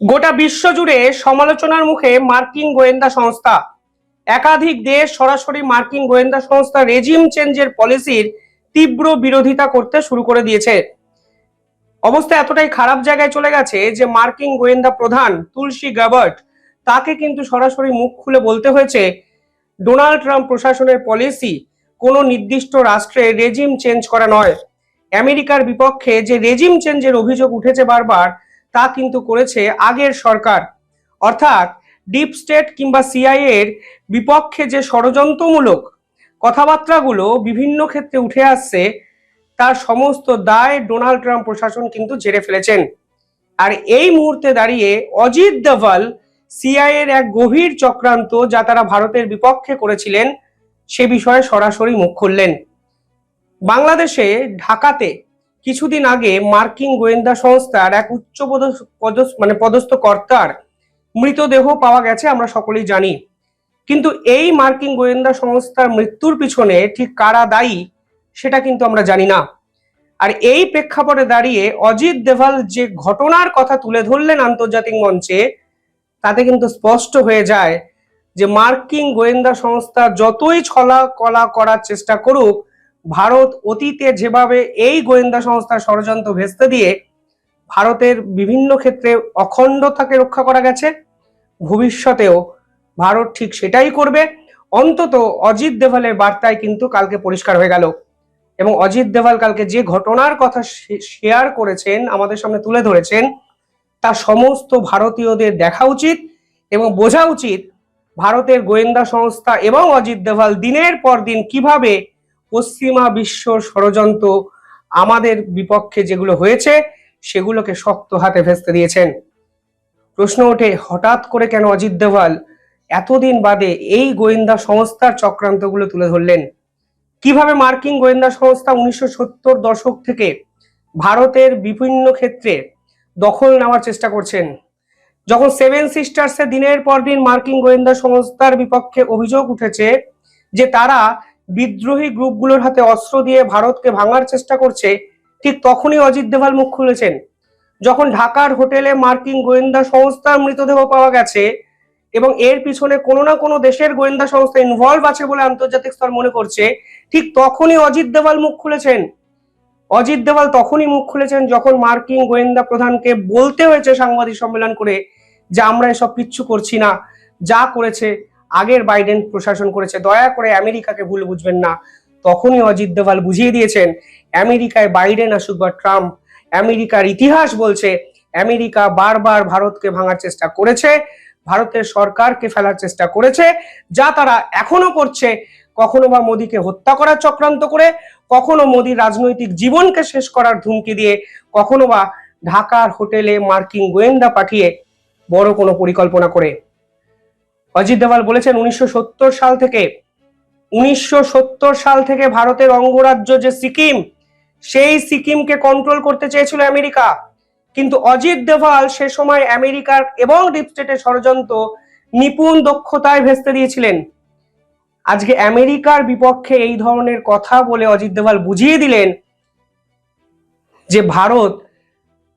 গোটা বিশ্ব জুড়ে সমালোচনার মুখে মার্কিন গোয়েন্দা সংস্থা। একাধিক দেশ সরাসরি মার্কিন গোয়েন্দা সংস্থা রেজিম চেঞ্জের পলিসির তীব্র বিরোধিতা করতে শুরু করে দিয়েছে। অবস্থা এতটাই খারাপ জায়গায় চলে গেছে যে মার্কিন গোয়েন্দা প্রধান তুলসী গ্যাবার্ট তাকে কিন্তু সরাসরি মুখ খুলে বলতে হয়েছে ডোনাল্ড ট্রাম্প প্রশাসনের পলিসি কোনো নির্দিষ্ট রাষ্ট্রে রেজিম চেঞ্জ করা নয়। আমেরিকার বিপক্ষে যে রেজিম চেঞ্জের অভিযোগ উঠেছে বারবার, তা কিন্তু করেছে আগের সরকার। অর্থাৎ ডিপ স্টেট কিংবা সিআইএ এর বিপক্ষে যে ষড়যন্ত্রমূলক কথাবার্তাগুলো বিভিন্ন ক্ষেত্রে উঠে আসছে, তার সমস্ত দায় ডোনাল্ড ট্রাম্প প্রশাসন কিন্তু ঝেড়ে ফেলেছেন। আর এই মুহূর্তে দাঁড়িয়ে অজিত দোভাল সিআইএ এর এক গভীর চক্রান্ত যা তারা ভারতের বিপক্ষে করেছিলেন সে বিষয়ে সরাসরি মুখ খুললেন। বাংলাদেশে ঢাকাতে কিছুদিন আগে মার্কিন গোয়েন্দা সংস্থার এক উচ্চ পদস্থ কর্তার মৃতদেহ পাওয়া গেছে, আমরা সকলেই জানি। কিন্তু এই মার্কিন গোয়েন্দা সংস্থার মৃত্যুর পিছনে ঠিক কারা দায়ী সেটা কিন্তু আমরা জানি না। আর এই প্রেক্ষাপটে দাঁড়িয়ে অজিত দোভাল যে ঘটনার কথা তুলে ধরলেন আন্তর্জাতিক মঞ্চে, তাতে কিন্তু স্পষ্ট হয়ে যায় যে মার্কিন গোয়েন্দা সংস্থা যতই ছলা কলা করার চেষ্টা করুক, ভারত অতীতে যেভাবে এই গোয়েন্দা সংস্থার ষড়যন্ত্র ভেস্তে দিয়ে ভারতের বিভিন্ন ক্ষেত্রে অখণ্ডতাকে রক্ষা করা গেছে, ভবিষ্যতেও ভারত ঠিক সেটাই করবে। অন্তত অজিত দোভালের বার্তায় কিন্তু কালকে পরিষ্কার হয়ে গেল। এবং অজিত দোভাল কালকে যে ঘটনার কথা শেয়ার করেছেন, আমাদের সামনে তুলে ধরেছেন, তা সমস্ত ভারতীয়দের দেখা উচিত এবং বোঝা উচিত ভারতের গোয়েন্দা সংস্থা এবং অজিত দোভাল দিনের পর দিন কিভাবে পশ্চিমা বিশ্বর ষড়যন্ত্র আমাদের বিপক্ষে যেগুলো হয়েছে সেগুলোকে শক্ত হাতে ভেস্তে দিয়েছেন। প্রশ্ন ওঠে, হঠাৎ করে কেন অজিত দোভাল এতদিন বাদে এই গোয়েন্দা সংস্থার চক্রান্তগুলো তুলে ধরলেন? কিভাবে মার্কিন গোয়েন্দা সংস্থা 1970 দশক থেকে ভারতের বিভিন্ন ক্ষেত্রে দখল নেওয়ার চেষ্টা করছেন। যখন সেভেন সিস্টার্সে দিনের পর দিন মার্কিন গোয়েন্দা সংস্থার বিপক্ষে অভিযোগ উঠেছে যে তারা বিদ্রোহী গ্রুপগুলোর হাতে অস্ত্র দিয়ে ভারতকে ভাঙার চেষ্টা করছে, ঠিক তখনই অজিত দোভাল মুখ খুলেছেন। যখন ঢাকার হোটেলে মার্কিন গোয়েন্দা সংস্থার মৃতদেহ পাওয়া গেছে এবং এর পিছনে কোনো না কোনো দেশের গোয়েন্দা সংস্থা ইনভলভ আছে বলে আন্তর্জাতিক স্তর মনে করছে, ঠিক তখনই অজিত দোভাল মুখ খুলেছেন। অজিত দোভাল তখনই মুখ খুলেছেন যখন মার্কিন গোয়েন্দা প্রধানকে বলতে হয়েছে সাংবাদিক সম্মেলন করে যে আমরা এসব কিচ্ছু করছি না, যা করেছে আগের বাইডেন প্রশাসন করেছে, দয়া করে আমেরিকাকে ভুল বুঝবেন না। তখনই অজিত দোভাল বুঝিয়ে দিয়েছেন আমেরিকায় বাইডেন আসুক বা ট্রাম্প, আমেরিকার ইতিহাস বলছে আমেরিকা বারবার ভারতকে ভাঙার চেষ্টা করেছে, ভারতের সরকারকে ফেলার চেষ্টা করেছে, যা তারা এখনো করছে। কখনো বা মোদীকে হত্যা করার চক্রান্ত করে, কখনো মোদীর রাজনৈতিক জীবনকে শেষ করার হুমকি দিয়ে, কখনো বা ঢাকার হোটেলে মার্কিন গোয়েন্দা পাঠিয়ে বড় কোনো পরিকল্পনা করে। অজিত দোভাল বলেছেন 1970 সাল থেকে ভারতের অঙ্গরাজ্য যে সিকিম, সেই সিকিমকে কন্ট্রোল করতে চেয়েছিল আমেরিকা। কিন্তু অজিত দোভাল সে সময় আমেরিকার এবং ডিপ স্টেটের ষড়যন্ত্র নিপুণ দক্ষতায় ভেস্তে দিয়েছিলেন। আজকে আমেরিকার বিপক্ষে এই ধরনের কথা বলে অজিত দোভাল বুঝিয়ে দিলেন যে ভারত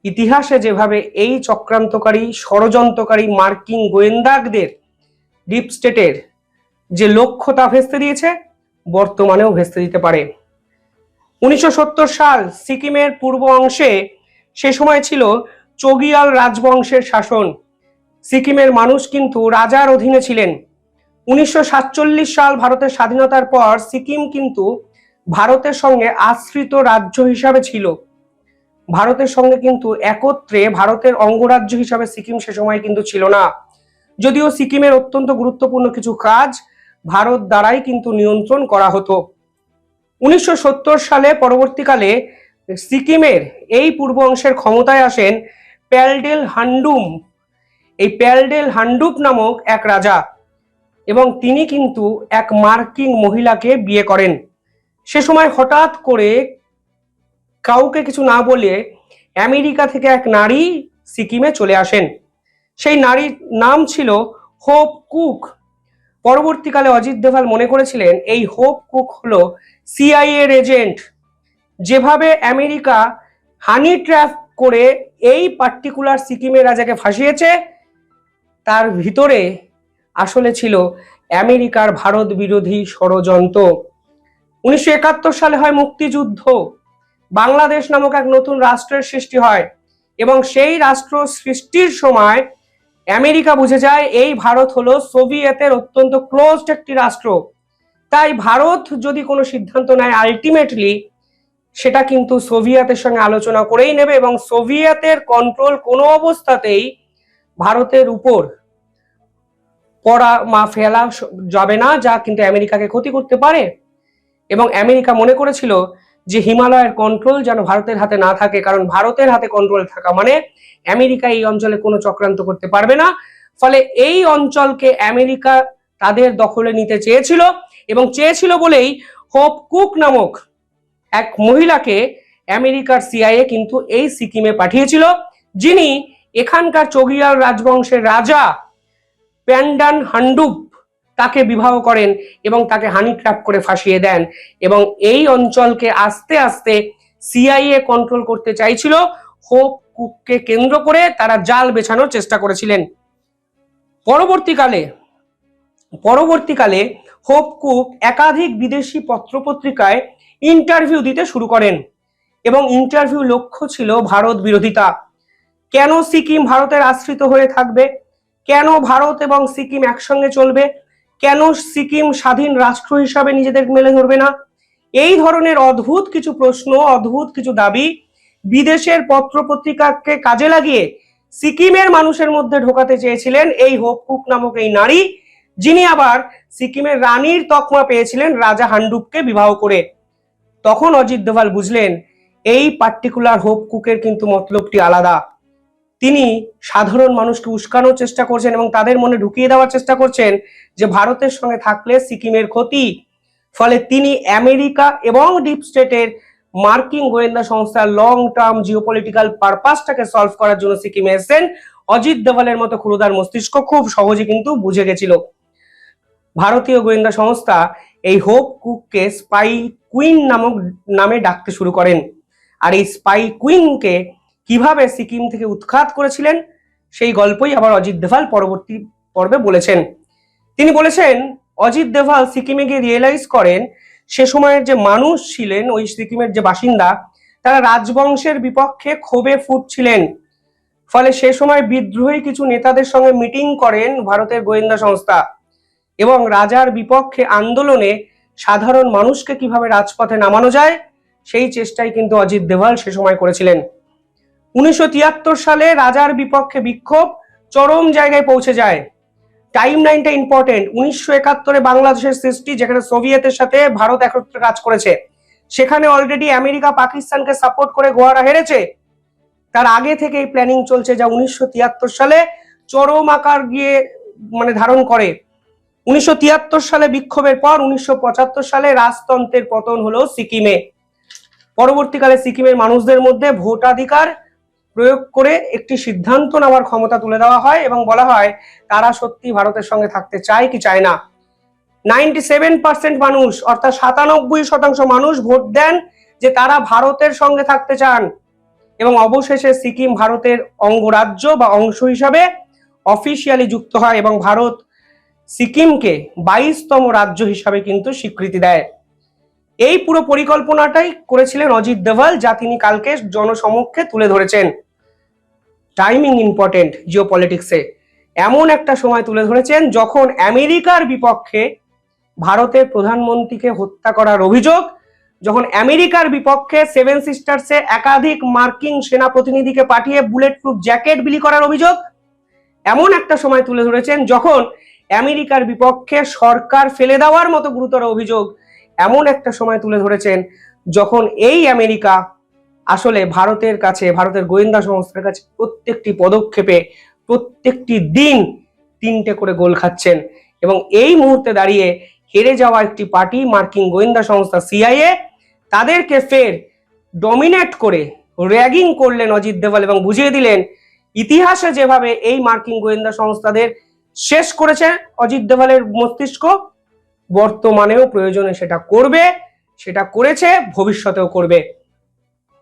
ইতিহাসে যেভাবে এই চক্রান্তকারী ষড়যন্ত্রকারী মার্কিন গোয়েন্দাদের ডিপ স্টেটের যে লক্ষ্যতা ভেস্তে দিয়েছে, বর্তমানেও ভেস্তে দিতে পারে। 1970 সাল সিকিমের পূর্ব অংশে সে সময় ছিল চোগিয়াল রাজবংশের শাসন। সিকিমের মানুষ কিন্তু রাজার অধীনে ছিলেন। 1947 সাল ভারতের স্বাধীনতার পর সিকিম কিন্তু ভারতের সঙ্গে আশ্রিত রাজ্য হিসাবে ছিল। ভারতের সঙ্গে কিন্তু একত্রে ভারতের অঙ্গরাজ্য হিসাবে সিকিম সে সময় কিন্তু ছিল না, যদিও সিকিমের অত্যন্ত গুরুত্বপূর্ণ কিছু কাজ ভারত দ্বারাই কিন্তু নিয়ন্ত্রণ করা হতো। 1970 সালে পরবর্তীকালে সিকিমের এই পূর্ব অংশের ক্ষমতায় আসেন প্যালডেল হান্ডুম। এই প্যালডেল হান্ডুপ নামক এক রাজা, এবং তিনি কিন্তু এক মার্কিন মহিলাকে বিয়ে করেন। সে সময় হঠাৎ করে কাউকে কিছু না বলে আমেরিকা থেকে এক নারী সিকিমে চলে আসেন। সেই নারীর নাম ছিল হোপ কুক। পরবর্তীকালে অজিত দোভাল মনে করেছিলেন এই হোপ কুক হলো সিআইএ এজেন্ট। যেভাবে আমেরিকা হানি ট্র্যাপ করে এই পার্টিকুলার সিকিমের রাজাকে ফাঁসিয়েছে, তার ভিতরে আসলে ছিল আমেরিকার ভারত বিরোধী ষড়যন্ত্র। 1971 সালে হয় মুক্তিযুদ্ধ, বাংলাদেশ নামক এক নতুন রাষ্ট্রের সৃষ্টি হয় এবং সেই রাষ্ট্র সৃষ্টির সময় আমেরিকা বুঝে যায় এই ভারত হলো সোভিয়েতের অত্যন্ত ক্লোজড একটি রাষ্ট্র। তাই ভারত যদি কোনো সিদ্ধান্ত নেয় আলটিমেটলি সেটা কিন্তু সোভিয়েতের সঙ্গে আলোচনা করেই নেবে এবং সোভিয়েতের কন্ট্রোল কোনো অবস্থাতেই ভারতের উপর ফেলা যাবে না, যা কিন্তু আমেরিকাকে ক্ষতি করতে পারে। এবং আমেরিকা মনে করেছিল যে হিমালয়ের কন্ট্রোল যেন ভারতের হাতে না থাকে, কারণ ভারতের হাতে কন্ট্রোল থাকা মানে আমেরিকা এই অঞ্চলে কোনো চক্রান্ত করতে পারবে না। ফলে এই অঞ্চলকে আমেরিকা তাদের দখলে নিতে চেয়েছিল এবং চেয়েছিল বলেই হোপ কুক নামক এক মহিলাকে আমেরিকার সিআইএ কিন্তু এই সিকিমে পাঠিয়েছিল, যিনি এখানকার চোগিয়াল রাজবংশের রাজা প্যান্ডান হান্ডুপ তাকে বিবাহ করেন এবং তাকে হানি ট্র্যাপ করে ফাঁসিয়ে দেন। এবং এই অঞ্চলকে আস্তে আস্তে সিআইএ কন্ট্রোল করতে চাইছিল, হোপ কুককে কেন্দ্র করে তারা জাল বেছানোর চেষ্টা করেছিলেন। পরবর্তীকালে হোপ কুক একাধিক বিদেশি পত্রপত্রিকায় ইন্টারভিউ দিতে শুরু করেন এবং ইন্টারভিউ লক্ষ্য ছিল ভারত বিরোধিতা। কেন সিকিম ভারতের আশ্রিত হয়ে থাকবে, কেন ভারত এবং সিকিম একসঙ্গে চলবে, কেন সিকিম স্বাধীন রাষ্ট্র হিসাবে নিজেদের মেলে ধরবে না, এই ধরনের অদ্ভুত কিছু প্রশ্ন, অদ্ভুত কিছু দাবি বিদেশের পত্রপত্রিকাকে কাজে লাগিয়ে সিকিমের মানুষের মধ্যে ঢোকাতে চেয়েছিলেন এই হোপ কুক নামক এই নারী, যিনি আবার সিকিমের রানীর তকমা পেয়েছিলেন রাজা হান্ডুপকে বিবাহ করে। তখন অজিত দোভাল বুঝলেন এই পার্টিকুলার হোপ কুকের কিন্তু মতলবটি আলাদা। তিনি সাধারণ মানুষকে উস্কানোর চেষ্টা করছেন এবং তাদের মনে ঢুকিয়ে দেওয়ার চেষ্টা করছেন যে ভারতের সঙ্গে থাকলে সিকিমের ক্ষতি। ফলে তিনি আমেরিকা এবং ডিপ স্টেটের মার্কিন গোয়েন্দা সংস্থার লং টার্ম জিওপলিটিক্যাল পারপাসটাকে সলভ করার জন্য সিকিমে এসেছেন। অজিত দোভালের মতো ক্ষুরুদার মস্তিষ্ক খুব সহজে কিন্তু বুঝে গেছিল। ভারতীয় গোয়েন্দা সংস্থা এই হোপ কুককে স্পাই কুইন নামে ডাকতে শুরু করেন। আর এই স্পাই কুইনকে কিভাবে সিকিম থেকে উৎখাত করেছিলেন সেই গল্পই আবার অজিত দোভাল পরবর্তী পর্বে বলেছেন। তিনি বলেছেন অজিত দোভাল সিকিমে গিয়ে রিয়েলাইজ করেন সে সময়ের যে মানুষ ছিলেন, ওই সিকিমের যে বাসিন্দা, তারা রাজবংশের বিপক্ষে ক্ষোভে ফুটছিলেন। ফলে সে সময় বিদ্রোহী কিছু নেতাদের সঙ্গে মিটিং করেন ভারতের গোয়েন্দা সংস্থা এবং রাজার বিপক্ষে আন্দোলনে সাধারণ মানুষকে কিভাবে রাজপথে নামানো যায় সেই চেষ্টাই কিন্তু অজিত দোভাল সে সময় করেছিলেন। 1973 সালে রাজার বিপক্ষে বিক্ষোভ চরম জায়গায় পৌঁছে যায়। টাইম লাইনটা ইম্পর্টেন্ট। 1971 বাংলাদেশের সৃষ্টি, যেখানে সোভিয়েতের সাথে ভারত একত্রে কাজ করেছে, সেখানে অলরেডি আমেরিকা পাকিস্তানকে সাপোর্ট করে গোয়ারা হেরেছে। তার আগে থেকে এই প্ল্যানিং চলছে, যা 1973 সালে চরম আকার গিয়ে ধারণ করে। 1973 সালে বিক্ষোভের পর 1975 সালে রাজতন্ত্রের পতন হলো সিকিমে। পরবর্তীকালে সিকিমের মানুষদের মধ্যে ভোটাধিকার প্রয়োগ করে একটি সিদ্ধান্ত নেওয়ার ক্ষমতা তুলে দেওয়া হয় এবং বলা হয় তারা সত্যি ভারতের সঙ্গে থাকতে চায় কি চায় না। 97% মানুষ, অর্থাৎ 97% মানুষ ভোট দেন যে তারা ভারতের সঙ্গে থাকতে চান এবং অবশেষে সিকিম ভারতের অঙ্গরাজ্য বা অংশ হিসাবে অফিসিয়ালি যুক্ত হয় এবং ভারত সিকিমকে 22তম রাজ্য হিসাবে কিন্তু স্বীকৃতি দেয়। এই পুরো পরিকল্পনাটাই করেছিলেন অজিত দোভাল, যা তিনি কালকে জনসমক্ষে তুলে ধরেছেন। টাইমিং ইম্পর্টেন্ট জিওপলিটিক্সে। এমন একটা সময় তুলে ধরেছেন যখন আমেরিকার বিপক্ষে ভারতের প্রধানমন্ত্রীকে হত্যা করার অভিযোগ, যখন আমেরিকার বিপক্ষে সেভেন সিস্টার্সে একাধিক মার্কিন সেনা প্রতিনিধিকে পাঠিয়ে বুলেট প্রুফ জ্যাকেট বিলি করার অভিযোগ, এমন একটা সময় তুলে ধরেছেন যখন আমেরিকার বিপক্ষে সরকার ফেলে দেওয়ার মতো গুরুতর অভিযোগ, এমন একটা সময় তুলে ধরেছেন যখন এই আমেরিকা আসলে ভারতের কাছে, ভারতের গোয়েন্দা সংস্থার কাছে প্রত্যেকটি পদক্ষেপে, প্রত্যেকটি দিন 3টে করে গোল খাচ্ছেন। এবং এই মুহূর্তে দাঁড়িয়ে হেরে যাওয়া একটি পার্টি মার্কিন গোয়েন্দা সংস্থা সিআইএ, তাদেরকে ফের ডমিনেট করে র্যাগিং করলেন অজিত দোভাল এবং বুঝিয়ে দিলেন ইতিহাসে যেভাবে এই মার্কিন গোয়েন্দা সংস্থাদের শেষ করেছে অজিত দোভালের মস্তিষ্ক, বর্তমানেও প্রয়োজনে সেটা করবে, সেটা করেছে, ভবিষ্যতেও করবে।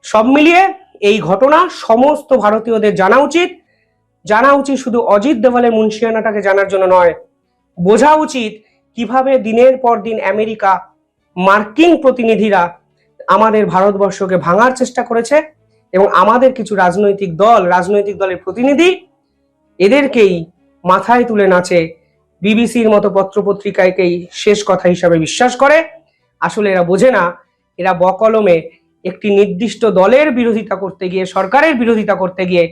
সব মিলিয়ে এই ঘটনা সমস্ত ভারতীয়দের জানা উচিত শুধু অজিত দোভালের মুন্সিয়ানাটাকে জানার জন্য নয়, বোঝা উচিত কিভাবে দিনের পর দিন আমেরিকা, মার্কিন প্রতিনিধিরা আমাদের ভারতবর্ষকে ভাঙার চেষ্টা করেছে এবং আমাদের কিছু রাজনৈতিক দলের প্রতিনিধি এদেরকেই মাথায় তুলে নাচে, বিবিসির মতো পত্রপত্রিকাকেই শেষ কথা হিসাবে বিশ্বাস করে। আসলে এরা বোঝে না, এরা বকলমে একটি নির্দিষ্ট দলের বিরোধিতা করতে গিয়ে, সরকারের বিরোধিতা করতে গিয়ে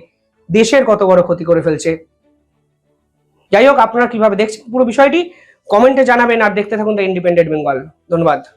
দেশের কত বড় ক্ষতি করে ফেলছে। যাই হোক, আপনারা কিভাবে দেখছেন পুরো বিষয়টি কমেন্টে জানাবেন, আর দেখতে থাকুন দ্য ইন্ডিপেন্ডেন্ট বেঙ্গল। ধন্যবাদ।